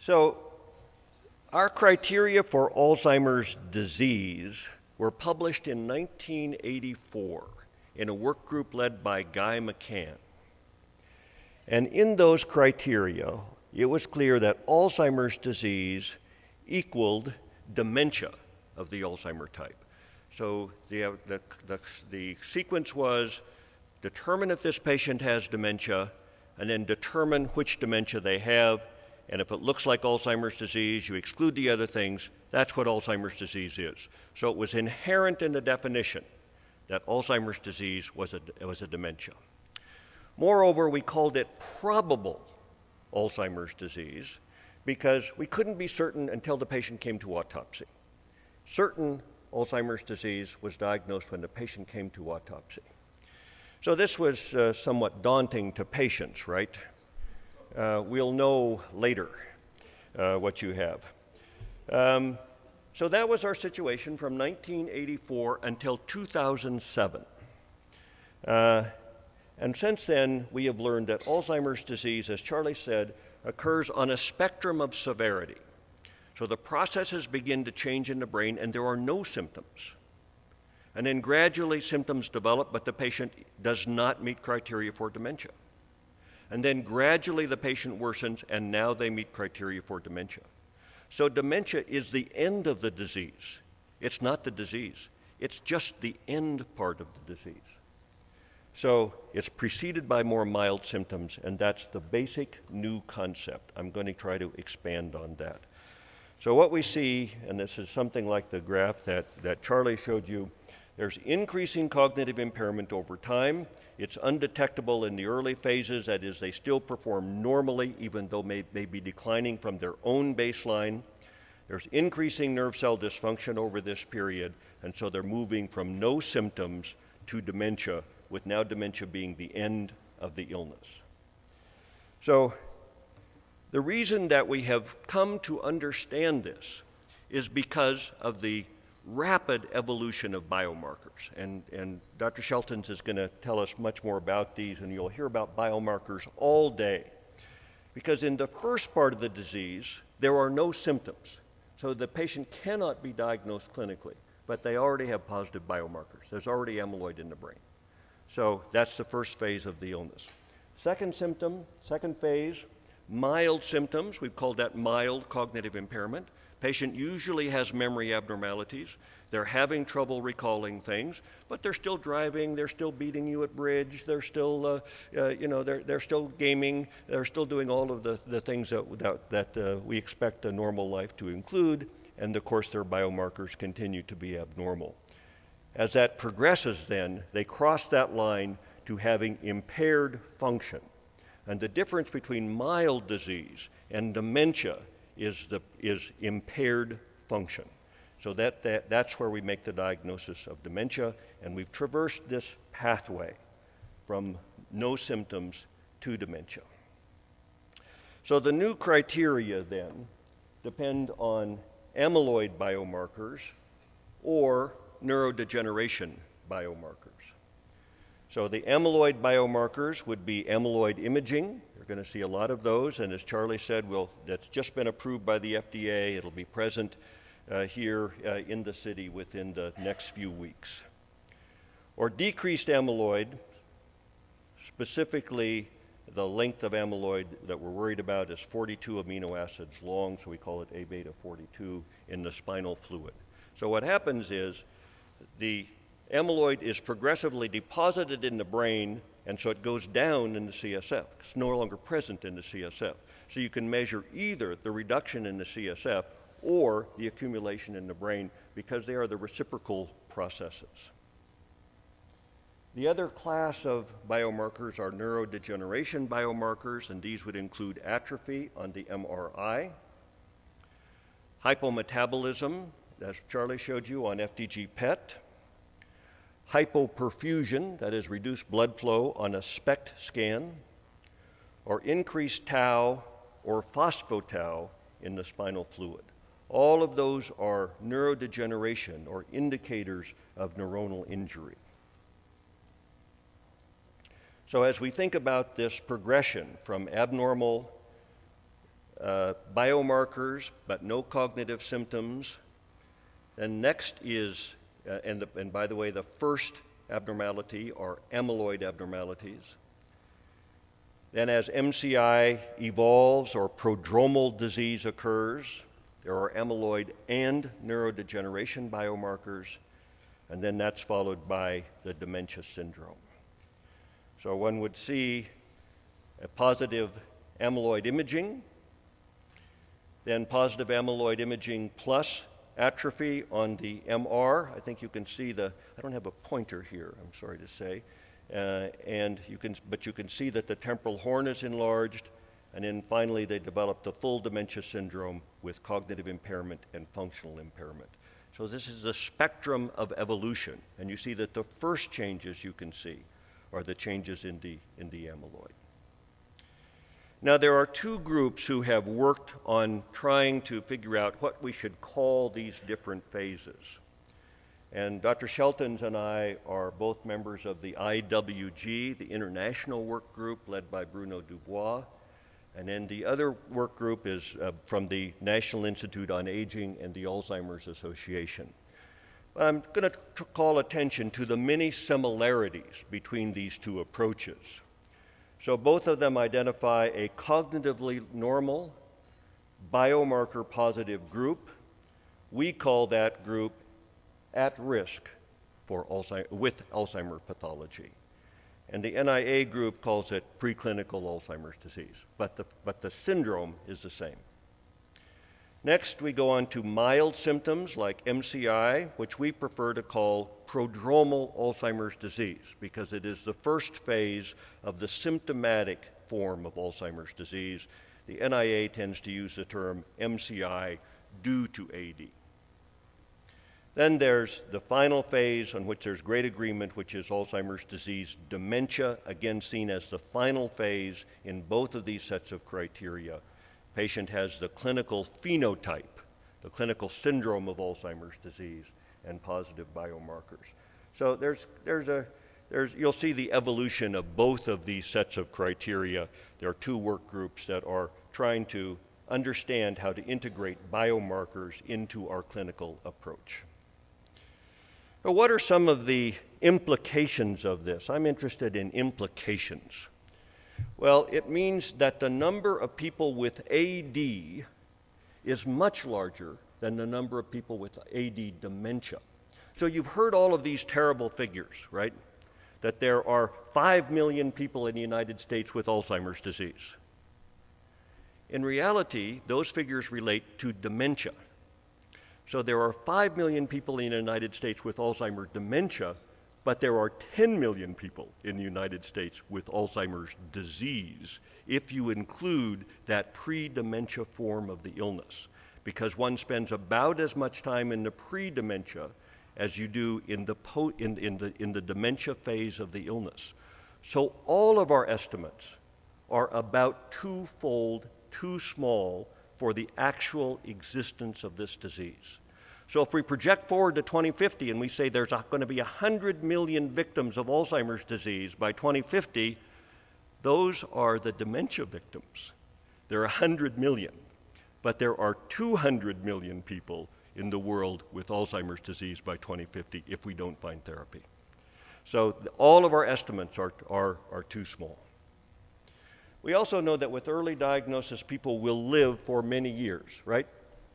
So our criteria for Alzheimer's disease were published in 1984 in a work group led by Guy McCann. And in those criteria, it was clear that Alzheimer's disease equaled dementia of the Alzheimer type. So the sequence was determine if this patient has dementia, and then determine which dementia they have, and if it looks like Alzheimer's disease, you exclude the other things. That's what Alzheimer's disease is. So it was inherent in the definition that Alzheimer's disease was a dementia. Moreover, we called it probable Alzheimer's disease because we couldn't be certain until the patient came to autopsy. Certain Alzheimer's disease was diagnosed when the patient came to autopsy. So this was somewhat daunting to patients, right? We'll know later what you have. So that was our situation from 1984 until 2007. And since then, we have learned that Alzheimer's disease, as Charlie said, occurs on a spectrum of severity. So the processes begin to change in the brain and there are no symptoms. And then gradually symptoms develop, but the patient does not meet criteria for dementia. And then gradually the patient worsens and now they meet criteria for dementia. So dementia is the end of the disease. It's not the disease. It's just the end part of the disease. So it's preceded by more mild symptoms, and that's the basic new concept. I'm going to try to expand on that. So what we see, and this is something like the graph that Charlie showed you, there's increasing cognitive impairment over time. It's undetectable in the early phases, that is, they still perform normally, even though they may be declining from their own baseline. There's increasing nerve cell dysfunction over this period, and so they're moving from no symptoms to dementia, with now dementia being the end of the illness. So the reason that we have come to understand this is because of the rapid evolution of biomarkers. And Dr. Shelton is going to tell us much more about these, and you'll hear about biomarkers all day. Because in the first part of the disease, there are no symptoms. So the patient cannot be diagnosed clinically, but they already have positive biomarkers. There's already amyloid in the brain. So that's the first phase of the illness. Second phase, mild symptoms. We've called that mild cognitive impairment. Patient usually has memory abnormalities. They're having trouble recalling things, but they're still driving, they're still beating you at bridge, they're still, they're still gaming, they're still doing all of the things that we expect a normal life to include, and of course their biomarkers continue to be abnormal. As that progresses then, they cross that line to having impaired function. And the difference between mild disease and dementia is impaired function. So that's where we make the diagnosis of dementia, and we've traversed this pathway from no symptoms to dementia. So the new criteria then depend on amyloid biomarkers or neurodegeneration biomarkers. So the amyloid biomarkers would be amyloid imaging. You're going to see a lot of those, and as Charlie said, that's just been approved by the FDA. It'll be present here in the city within the next few weeks. Or decreased amyloid, specifically the length of amyloid that we're worried about is 42 amino acids long, so we call it A-beta 42 in the spinal fluid. So what happens is the amyloid is progressively deposited in the brain, and so it goes down in the CSF. It's no longer present in the CSF. So you can measure either the reduction in the CSF or the accumulation in the brain because they are the reciprocal processes. The other class of biomarkers are neurodegeneration biomarkers, and these would include atrophy on the MRI, hypometabolism, as Charlie showed you on FDG PET, hypoperfusion, that is reduced blood flow on a SPECT scan, or increased tau or phospho-tau in the spinal fluid. All of those are neurodegeneration or indicators of neuronal injury. So as we think about this progression from abnormal biomarkers, but no cognitive symptoms. And next is, and by the way, the first abnormality are amyloid abnormalities. Then as MCI evolves or prodromal disease occurs, there are amyloid and neurodegeneration biomarkers, and then that's followed by the dementia syndrome. So one would see a positive amyloid imaging, then positive amyloid imaging plus atrophy on the MR. I think you can see I don't have a pointer here, I'm sorry to say, but you can see that the temporal horn is enlarged, and then finally they develop the full dementia syndrome with cognitive impairment and functional impairment. So this is the spectrum of evolution, and you see that the first changes you can see are the changes in the amyloid. Now, there are two groups who have worked on trying to figure out what we should call these different phases. And Dr. Sheltons and I are both members of the IWG, the international work group led by Bruno Dubois. And then the other work group is from the National Institute on Aging and the Alzheimer's Association. I'm going to call attention to the many similarities between these two approaches. So both of them identify a cognitively normal, biomarker positive group. We call that group at risk with Alzheimer's pathology. And the NIA group calls it preclinical Alzheimer's disease, but the syndrome is the same. Next, we go on to mild symptoms like MCI, which we prefer to call prodromal Alzheimer's disease because it is the first phase of the symptomatic form of Alzheimer's disease. The NIA tends to use the term MCI due to AD. Then there's the final phase on which there's great agreement, which is Alzheimer's disease dementia, again seen as the final phase in both of these sets of criteria. Patient has the clinical phenotype, the clinical syndrome of Alzheimer's disease, and positive biomarkers. So you'll see the evolution of both of these sets of criteria. There are two work groups that are trying to understand how to integrate biomarkers into our clinical approach. Now, what are some of the implications of this? I'm interested in implications. Well, it means that the number of people with AD is much larger than the number of people with AD dementia. So you've heard all of these terrible figures, right? That there are 5 million people in the United States with Alzheimer's disease. In reality, those figures relate to dementia. So there are 5 million people in the United States with Alzheimer's dementia, but there are 10 million people in the United States with Alzheimer's disease if you include that pre-dementia form of the illness, because one spends about as much time in the pre-dementia as you do in the dementia phase of the illness. So all of our estimates are about twofold too small for the actual existence of this disease. So if we project forward to 2050 and we say there's going to be 100 million victims of Alzheimer's disease by 2050, those are the dementia victims. There are 100 million, but there are 200 million people in the world with Alzheimer's disease by 2050 if we don't find therapy. So all of our estimates are too small. We also know that with early diagnosis, people will live for many years, right?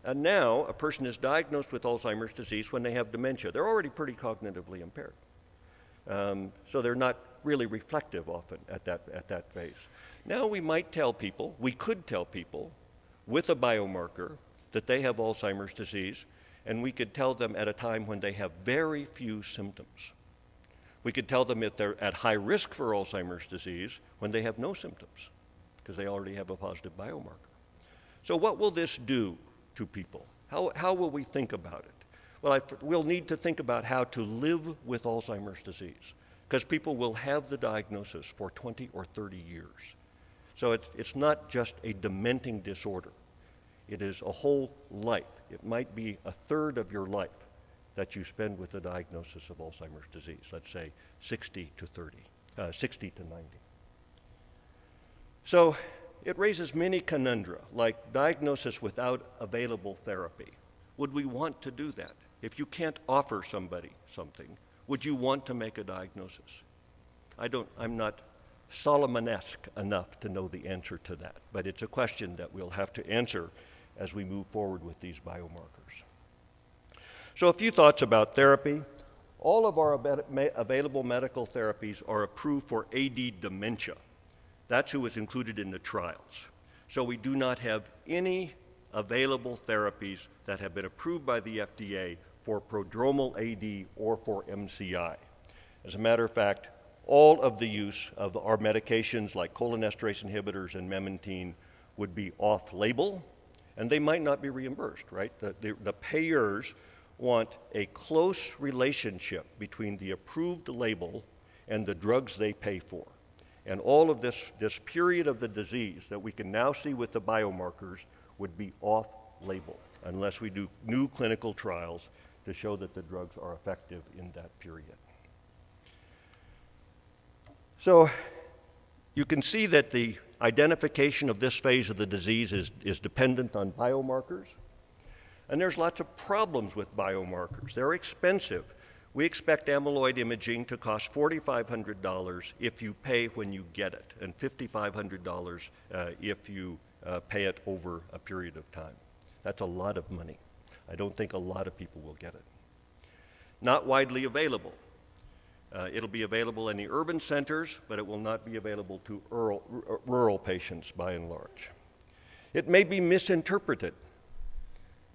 And now a person is diagnosed with Alzheimer's disease when they have dementia. They're already pretty cognitively impaired. So they're not really reflective often at that phase. Now we could tell people with a biomarker that they have Alzheimer's disease, and we could tell them at a time when they have very few symptoms. We could tell them if they're at high risk for Alzheimer's disease when they have no symptoms, because they already have a positive biomarker. So what will this do to people? How will we think about it? Well, we'll need to think about how to live with Alzheimer's disease, because people will have the diagnosis for 20 or 30 years. So it's not just a dementing disorder. It is a whole life. It might be a third of your life that you spend with the diagnosis of Alzheimer's disease, let's say 60 to 90. So it raises many conundra, like diagnosis without available therapy. Would we want to do that? If you can't offer somebody something, would you want to make a diagnosis? I'm not Solomonesque enough to know the answer to that, but it's a question that we'll have to answer as we move forward with these biomarkers. So a few thoughts about therapy. All of our available medical therapies are approved for AD dementia. That's who was included in the trials. So we do not have any available therapies that have been approved by the FDA for prodromal AD or for MCI. As a matter of fact, all of the use of our medications like cholinesterase inhibitors and memantine would be off-label, and they might not be reimbursed, right? The payers want a close relationship between the approved label and the drugs they pay for. And all of this period of the disease that we can now see with the biomarkers would be off-label unless we do new clinical trials to show that the drugs are effective in that period. So you can see that the identification of this phase of the disease is dependent on biomarkers. And there's lots of problems with biomarkers. They're expensive. We expect amyloid imaging to cost $4,500 if you pay when you get it, and $5,500 if you pay it over a period of time. That's a lot of money. I don't think a lot of people will get it. Not widely available. It'll be available in the urban centers, but it will not be available to rural patients by and large. It may be misinterpreted,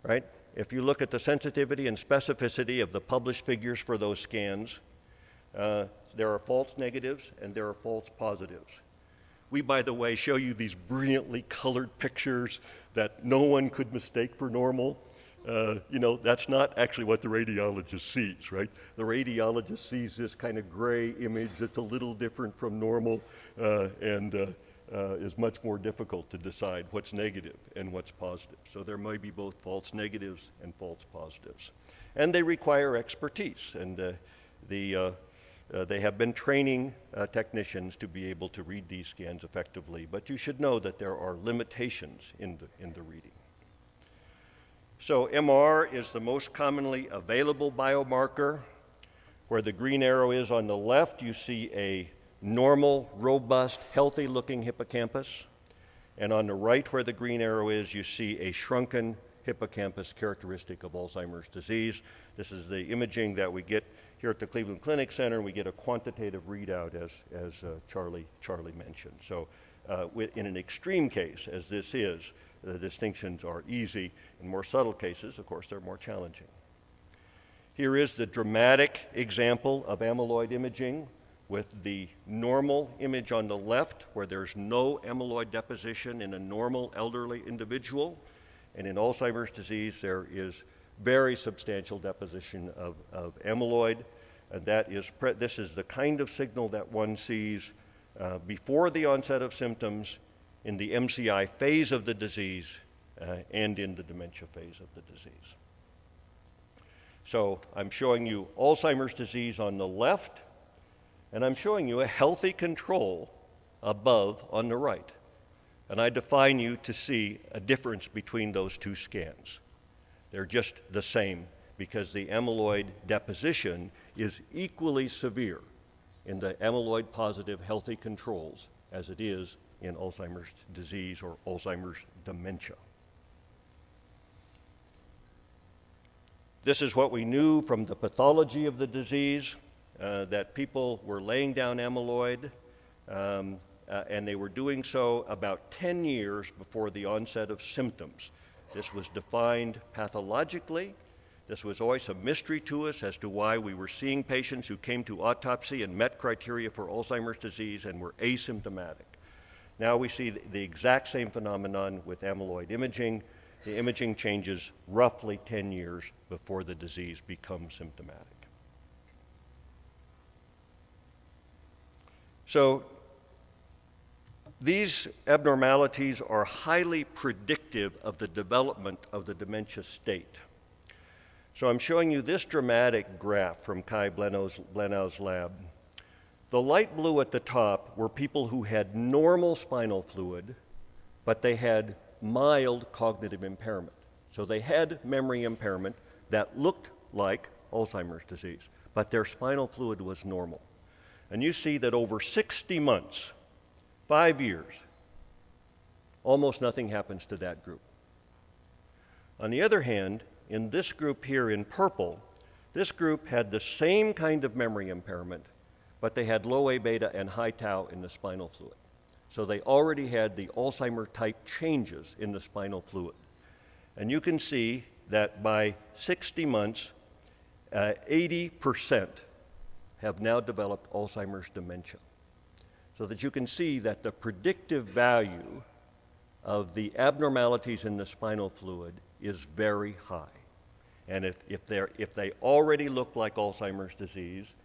right? If you look at the sensitivity and specificity of the published figures for those scans, there are false negatives and there are false positives. We, by the way, show you these brilliantly colored pictures that no one could mistake for normal. That's not actually what the radiologist sees, right? The radiologist sees this kind of gray image that's a little different from normal and is much more difficult to decide what's negative and what's positive. So there may be both false negatives and false positives. And they require expertise, and they have been training technicians to be able to read these scans effectively, but you should know that there are limitations in the reading. So MR is the most commonly available biomarker. Where the green arrow is on the left, you see a normal, robust, healthy-looking hippocampus. And on the right, where the green arrow is, you see a shrunken hippocampus characteristic of Alzheimer's disease. This is the imaging that we get here at the Cleveland Clinic Center. We get a quantitative readout, as Charlie mentioned. So in an extreme case, as this is, the distinctions are easy. In more subtle cases, of course, they're more challenging. Here is the dramatic example of amyloid imaging with the normal image on the left, where there's no amyloid deposition in a normal elderly individual. And in Alzheimer's disease, there is very substantial deposition of amyloid. And this is the kind of signal that one sees before the onset of symptoms, in the MCI phase of the disease, and in the dementia phase of the disease. So I'm showing you Alzheimer's disease on the left, and I'm showing you a healthy control above on the right. And I define you to see a difference between those two scans. They're just the same because the amyloid deposition is equally severe in the amyloid positive healthy controls as it is in Alzheimer's disease or Alzheimer's dementia. This is what we knew from the pathology of the disease, that people were laying down amyloid, and they were doing so about 10 years before the onset of symptoms. This was defined pathologically. This was always a mystery to us as to why we were seeing patients who came to autopsy and met criteria for Alzheimer's disease and were asymptomatic. Now we see the exact same phenomenon with amyloid imaging. The imaging changes roughly 10 years before the disease becomes symptomatic. So these abnormalities are highly predictive of the development of the dementia state. So I'm showing you this dramatic graph from Kai Blenau's lab. The light blue at the top were people who had normal spinal fluid, but they had mild cognitive impairment. So they had memory impairment that looked like Alzheimer's disease, but their spinal fluid was normal. And you see that over 60 months, 5 years, almost nothing happens to that group. On the other hand, in this group here in purple, this group had the same kind of memory impairment, but they had low A beta and high tau in the spinal fluid. So they already had the Alzheimer type changes in the spinal fluid. And you can see that by 60 months, 80% have now developed Alzheimer's dementia. So that you can see that the predictive value of the abnormalities in the spinal fluid is very high. And if they already look like Alzheimer's disease,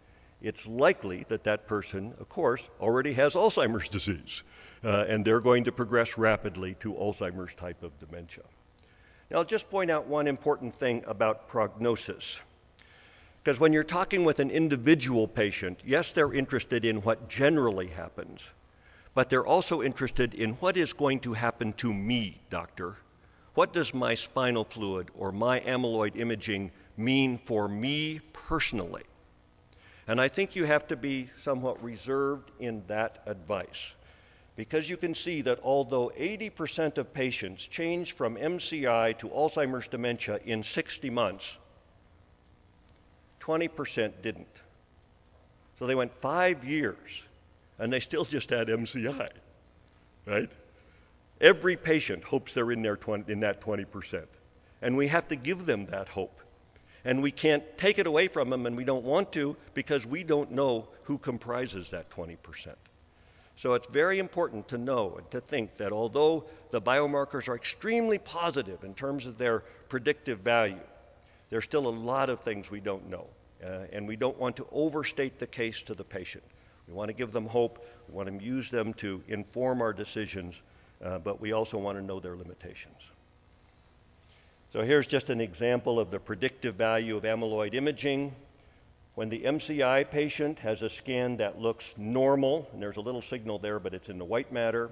it's likely that that person, of course, already has Alzheimer's disease, and they're going to progress rapidly to Alzheimer's type of dementia. Now, I'll just point out one important thing about prognosis. Because when you're talking with an individual patient, yes, they're interested in what generally happens, but they're also interested in what is going to happen to me, doctor. What does my spinal fluid or my amyloid imaging mean for me personally? And I think you have to be somewhat reserved in that advice, because you can see that although 80% of patients change from MCI to Alzheimer's dementia in 60 months, 20% didn't. So they went 5 years, and they still just had MCI, right? Every patient hopes they're in that 20%, and we have to give them that hope. And we can't take it away from them, and we don't want to, because we don't know who comprises that 20%. So it's very important to know and to think that although the biomarkers are extremely positive in terms of their predictive value, there's still a lot of things we don't know, and we don't want to overstate the case to the patient. We want to give them hope, we want to use them to inform our decisions, but we also want to know their limitations. So here's just an example of the predictive value of amyloid imaging. When the MCI patient has a scan that looks normal, and there's a little signal there, but it's in the white matter,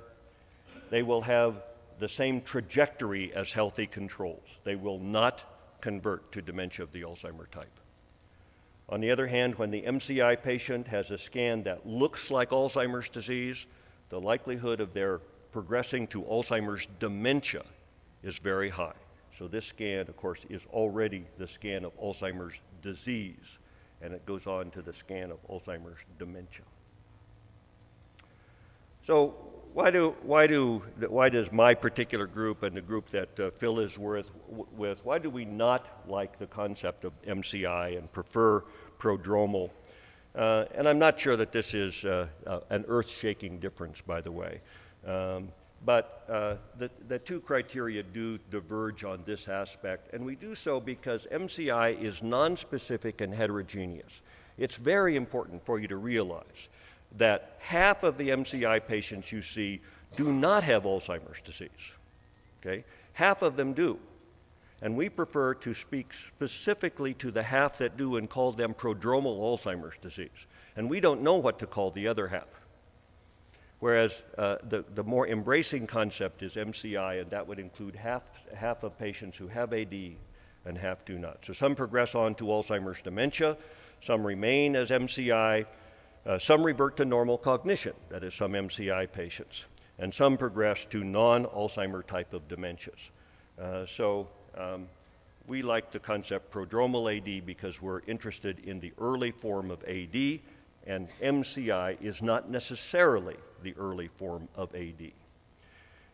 they will have the same trajectory as healthy controls. They will not convert to dementia of the Alzheimer type. On the other hand, when the MCI patient has a scan that looks like Alzheimer's disease, the likelihood of their progressing to Alzheimer's dementia is very high. So this scan, of course, is already the scan of Alzheimer's disease, and it goes on to the scan of Alzheimer's dementia. So why does my particular group and the group that Phil is with, why do we not like the concept of MCI and prefer prodromal? And I'm not sure that this is an earth-shaking difference, by the way. But the two criteria do diverge on this aspect, and we do so because MCI is nonspecific and heterogeneous. It's very important for you to realize that half of the MCI patients you see do not have Alzheimer's disease, okay? Half of them do. And we prefer to speak specifically to the half that do and call them prodromal Alzheimer's disease. And we don't know what to call the other half. Whereas the more embracing concept is MCI, and that would include half of patients who have AD and half do not. So some progress on to Alzheimer's dementia, some remain as MCI, some revert to normal cognition, that is some MCI patients, and some progress to non-Alzheimer type of dementias. We like the concept prodromal AD because we're interested in the early form of AD, and MCI is not necessarily the early form of AD.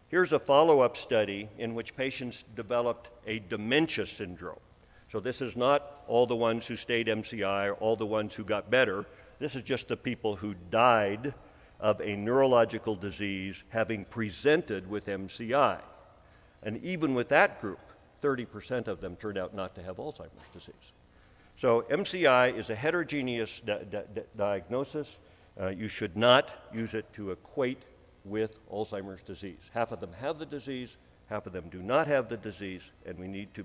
Here's a follow-up study in which patients developed a dementia syndrome. So this is not all the ones who stayed MCI or all the ones who got better. This is just the people who died of a neurological disease having presented with MCI. And even with that group, 30% of them turned out not to have Alzheimer's disease. So MCI is a heterogeneous diagnosis. You should not use it to equate with Alzheimer's disease. Half of them have the disease, half of them do not have the disease, and we need to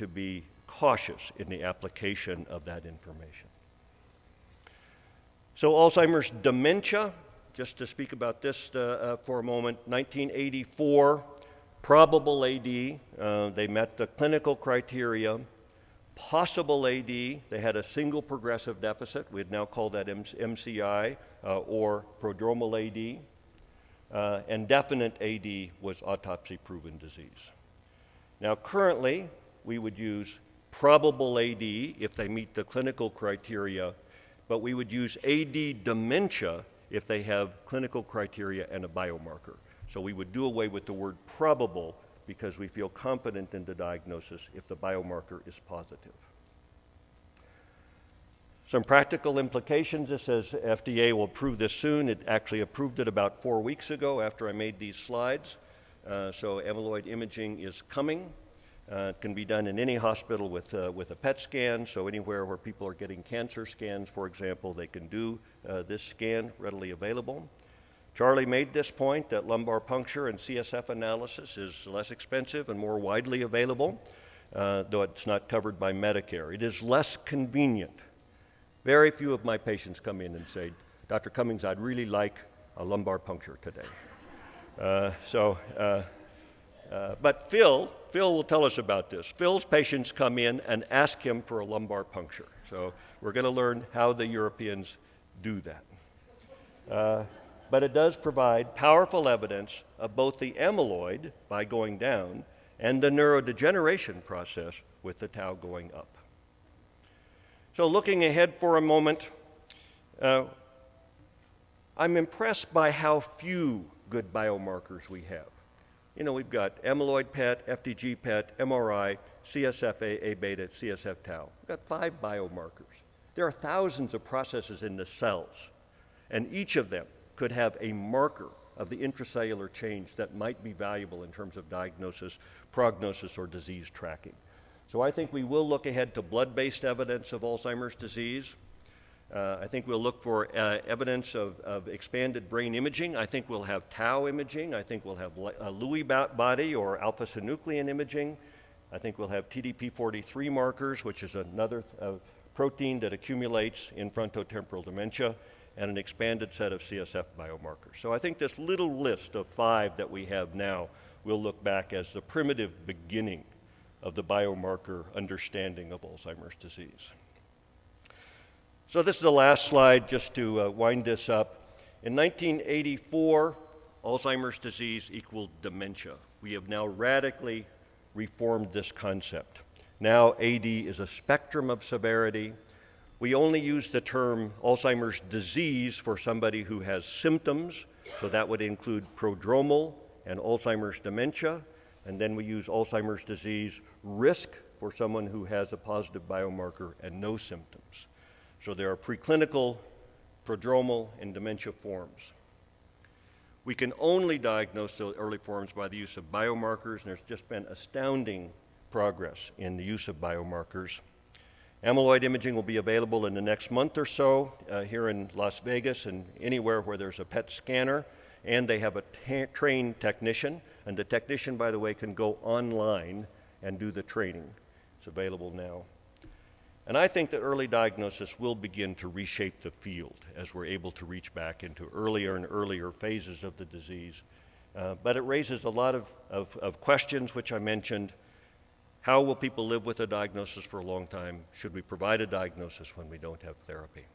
be cautious in the application of that information. So Alzheimer's dementia, just to speak about this for a moment, 1984, probable AD, they met the clinical criteria. Possible AD, they had a single progressive deficit. We'd now call that MCI or prodromal AD. And definite AD was autopsy-proven disease. Now, currently, we would use probable AD if they meet the clinical criteria, but we would use AD dementia if they have clinical criteria and a biomarker. So we would do away with the word probable because we feel confident in the diagnosis if the biomarker is positive. Some practical implications. This says FDA will approve this soon. It actually approved it about 4 weeks ago after I made these slides. So amyloid imaging is coming. It can be done in any hospital with a PET scan, so anywhere where people are getting cancer scans, for example, they can do this scan, readily available. Charlie made this point that lumbar puncture and CSF analysis is less expensive and more widely available, though it's not covered by Medicare. It is less convenient. Very few of my patients come in and say, Dr. Cummings, I'd really like a lumbar puncture today. But Phil will tell us about this. Phil's patients come in and ask him for a lumbar puncture. So we're going to learn how the Europeans do that. But it does provide powerful evidence of both the amyloid by going down and the neurodegeneration process with the tau going up. So looking ahead for a moment, I'm impressed by how few good biomarkers we have. You know, we've got amyloid PET, FDG PET, MRI, CSF A-beta, CSF tau. We've got 5 biomarkers. There are thousands of processes in the cells, and each of them could have a marker of the intracellular change that might be valuable in terms of diagnosis, prognosis, or disease tracking. So I think we will look ahead to blood-based evidence of Alzheimer's disease. I think we'll look for evidence of expanded brain imaging. I think we'll have tau imaging. I think we'll have Lewy body or alpha-synuclein imaging. I think we'll have TDP-43 markers, which is another protein that accumulates in frontotemporal dementia, and an expanded set of CSF biomarkers. So I think this little list of 5 that we have now will look back as the primitive beginning of the biomarker understanding of Alzheimer's disease. So this is the last slide just to wind this up. In 1984, Alzheimer's disease equaled dementia. We have now radically reformed this concept. Now AD is a spectrum of severity. We only use the term Alzheimer's disease for somebody who has symptoms, so that would include prodromal and Alzheimer's dementia, and then we use Alzheimer's disease risk for someone who has a positive biomarker and no symptoms. So there are preclinical, prodromal, and dementia forms. We can only diagnose the early forms by the use of biomarkers, and there's just been astounding progress in the use of biomarkers. Amyloid imaging will be available in the next month or so here in Las Vegas and anywhere where there's a PET scanner, and they have a trained technician, and the technician, by the way, can go online and do the training. It's available now. And I think that early diagnosis will begin to reshape the field as we're able to reach back into earlier and earlier phases of the disease. But it raises a lot of questions, which I mentioned. How will people live with a diagnosis for a long time? Should we provide a diagnosis when we don't have therapy?